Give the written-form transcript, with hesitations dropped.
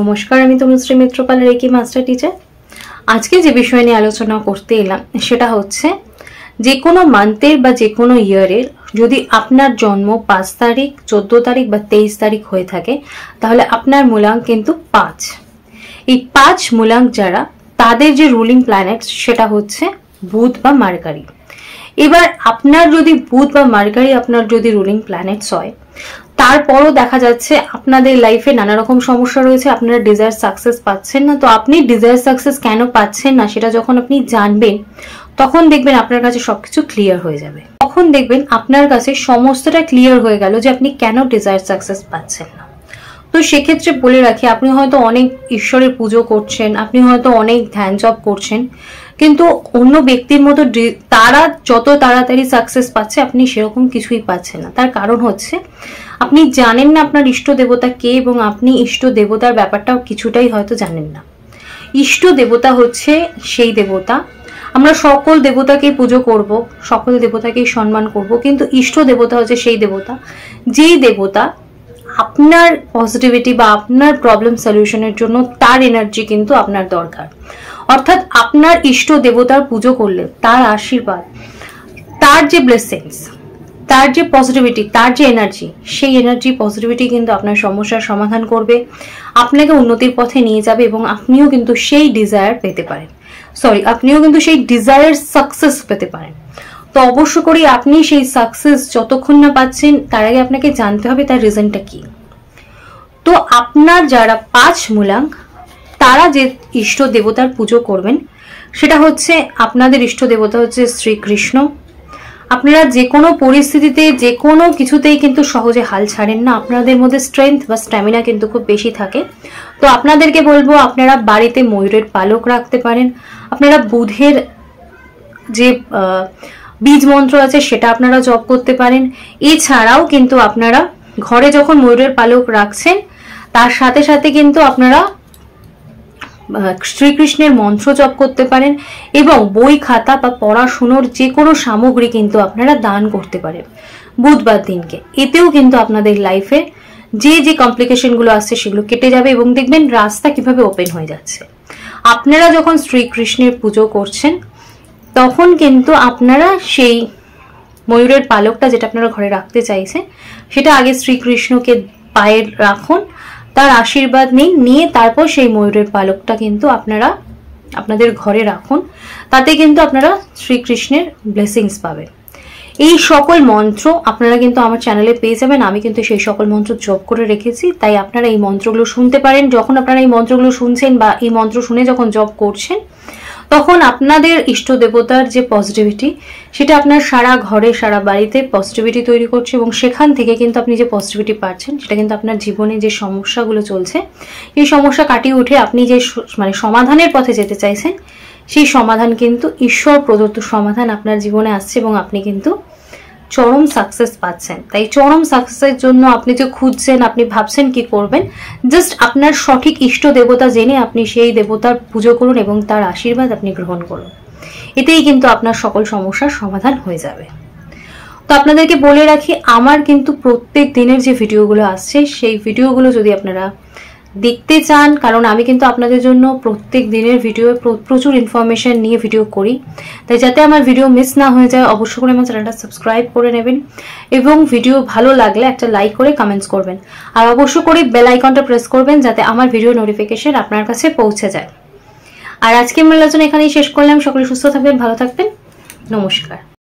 নমস্কার, আমি Tanushree Mitrapal, reiki master teacher. আজকে যে বিষয় নিয়ে আলোচনা করতে এলাম সেটা হচ্ছে যে কোনো মান্থের বা যে কোনো ইয়ারের যদি আপনার জন্ম 5 তারিখ, 14 তারিখ বা 23 তারিখ হয়ে থাকে তাহলে আপনার মূলাঙ্ক কিন্তু 5। এই 5 মূলাঙ্ক যারা, তাদের যে রুলিং প্ল্যানেট সেটা হচ্ছে বুধ বা মার্কারি। এবার আপনার যদি বুধ বা মার্কারি আপনার যদি রুলিং প্ল্যানেটস হয়, তারপরও দেখা যাচ্ছে আপনাদের লাইফে নানা রকম সমস্যা রয়েছে, আপনারা ডিজায়ার সাকসেস পাচ্ছেন না। তো আপনি ডিজায়ার সাকসেস কেন পাচ্ছেন না সেটা যখন আপনি জানবেন, তখন দেখবেন আপনার কাছে সবকিছু ক্লিয়ার হয়ে যাবে। তখন দেখবেন আপনার কাছে সমস্তটা ক্লিয়ার হয়ে গেল যে আপনি কেন ডিজায়ার সাকসেস পাচ্ছেন না। তো সেক্ষেত্রে বলে রাখি, আপনি হয়তো অনেক ঈশ্বরের পুজো করছেন, আপনি হয়তো অনেক ধ্যান জপ করছেন, কিন্তু অন্য ব্যক্তির মতো তারা যত তাড়াতাড়ি সাকসেস পাচ্ছে আপনি সেরকম কিছুই পাচ্ছেন না। তার কারণ হচ্ছে আপনি জানেন না আপনার ইষ্ট দেবতা কে, এবং আপনি ইষ্ট দেবতার ব্যাপারটাও কিছুটাই হয়তো জানেন না। ইষ্ট দেবতা হচ্ছে সেই দেবতা, আমরা সকল দেবতাকেই পুজো করব, সকল দেবতাকেই সম্মান করব, কিন্তু ইষ্ট দেবতা হচ্ছে সেই দেবতা যেই দেবতা আপনার পজিটিভিটি বা আপনার প্রবলেম সলিউশনের জন্য তার এনার্জি কিন্তু আপনার দরকার। অর্থাৎ আপনার ইষ্ট দেবতার পুজো করলে তার আশীর্বাদ, তার যে ব্লেসিংস, তার যে পজিটিভিটি, তার যে এনার্জি, সেই এনার্জি পজিটিভিটি কিন্তু আপনার সমস্যার সমাধান করবে, আপনাকে উন্নতির পথে নিয়ে যাবে, এবং আপনিও কিন্তু সেই ডিজায়ার পেতে পারেন, আপনিও কিন্তু সেই ডিজায়ার সাকসেস পেতে পারেন। তো অবশ্য করে আপনি সেই সাকসেস যতক্ষণ না পাচ্ছেন, তার আগে আপনাকে জানতে হবে তার রিজনটা কি। তো আপনার যারা 5 মূলাঙ্ক, তারা যে ইষ্ট দেবতার পুজো করবেন সেটা হচ্ছে, আপনাদের ইষ্ট দেবতা হচ্ছে শ্রীকৃষ্ণ। আপনারা যে কোনো পরিস্থিতিতে যে কোনো কিছুতেই কিন্তু সহজে হাল ছাড়েন না, আপনাদের মধ্যে স্ট্রেংথ বা স্ট্যামিনা কিন্তু খুব বেশি থাকে। তো আপনাদেরকে বলবো, আপনারা বাড়িতে ময়ূরের পালক রাখতে পারেন, আপনারা বুধের যে বীজ মন্ত্র আছে সেটা আপনারা জপ করতে পারেন। এছাড়াও কিন্তু আপনারা ঘরে যখন ময়ূরের পালক রাখছেন, তার সাথে সাথে কিন্তু আপনারা শ্রীকৃষ্ণের মন্ত্র জপ করতে পারেন, এবং বই খাতা বা পড়াশুনোর যে কোনো সামগ্রী কিন্তু আপনারা দান করতে পারেন বুধবার দিনকে। এতেও কিন্তু আপনাদের লাইফে যে যে কমপ্লিকেশনগুলো আসছে সেগুলো কেটে যাবে, এবং দেখবেন রাস্তা কিভাবে ওপেন হয়ে যাচ্ছে। আপনারা যখন শ্রীকৃষ্ণের পুজো করছেন, তখন কিন্তু আপনারা সেই ময়ূরের পালকটা যেটা আপনারা ঘরে রাখতে চাইছেন, সেটা আগে শ্রীকৃষ্ণকে পায়ে রাখুন, তার আশীর্বাদ নিয়ে তারপর সেই ময়ূরের পালকটা কিন্তু আপনারা আপনাদের ঘরে রাখুন। তাতে কিন্তু আপনারা শ্রীকৃষ্ণের ব্লেসিংস পাবেন। এই সকল মন্ত্র আপনারা কিন্তু আমার চ্যানেলে পেয়ে যাবেন, আমি কিন্তু সেই সকল মন্ত্র জপ করে রেখেছি, তাই আপনারা এই মন্ত্রগুলো শুনতে পারেন। যখন আপনারা এই মন্ত্রগুলো শুনছেন বা এই মন্ত্র শুনে যখন জপ করছেন, তখন আপনাদের ইষ্ট দেবতার যে পজিটিভিটি, সেটা আপনার সারা ঘরে সারা বাড়িতে পজিটিভিটি তৈরি করছে, এবং সেখান থেকে কিন্তু আপনি যে পজিটিভিটি পাচ্ছেন, সেটা কিন্তু আপনার জীবনে যে সমস্যাগুলো চলছে, এই সমস্যা কাটিয়ে উঠে আপনি যে সমাধানের পথে যেতে চাইছেন, সেই সমাধান কিন্তু ঈশ্বর প্রদত্ত সমাধান আপনার জীবনে আসছে, এবং আপনি কিন্তু চরম সাকসেস পাচ্ছেন। তাই চরম সাকসেসের জন্য আপনি যে খুঁজছেন, আপনি ভাবছেন কি করবেন, জাস্ট আপনার সঠিক ইষ্ট দেবতা জেনে আপনি সেই দেবতার পুজো করুন এবং তার আশীর্বাদ আপনি গ্রহণ করুন। এতেই কিন্তু আপনার সকল সমস্যার সমাধান হয়ে যাবে। তো আপনাদেরকে বলে রাখি, আমার কিন্তু প্রত্যেক দিনের যে ভিডিওগুলো আসছে, সেই ভিডিওগুলো যদি আপনারা দেখতে চান, কারণ আমি কিন্তু আপনাদের জন্য প্রত্যেক দিনের ভিডিও প্রচুর ইনফরমেশন নিয়ে ভিডিও করি, তাই যাতে আমার ভিডিও মিস না হয়ে যায়, অবশ্যই করে আমার চ্যানেলটা সাবস্ক্রাইব করে নেবেন, এবং ভিডিও ভালো লাগলে একটা লাইক করে কমেন্টস করবেন, আর অবশ্যই করে বেল আইকনটা প্রেস করবেন যাতে আমার ভিডিও নোটিফিকেশন আপনার কাছে পৌঁছে যায়। আর আজকে আমি আলোচনা এখানেই শেষ করলাম। সকলে সুস্থ থাকবেন, ভালো থাকবেন, নমস্কার।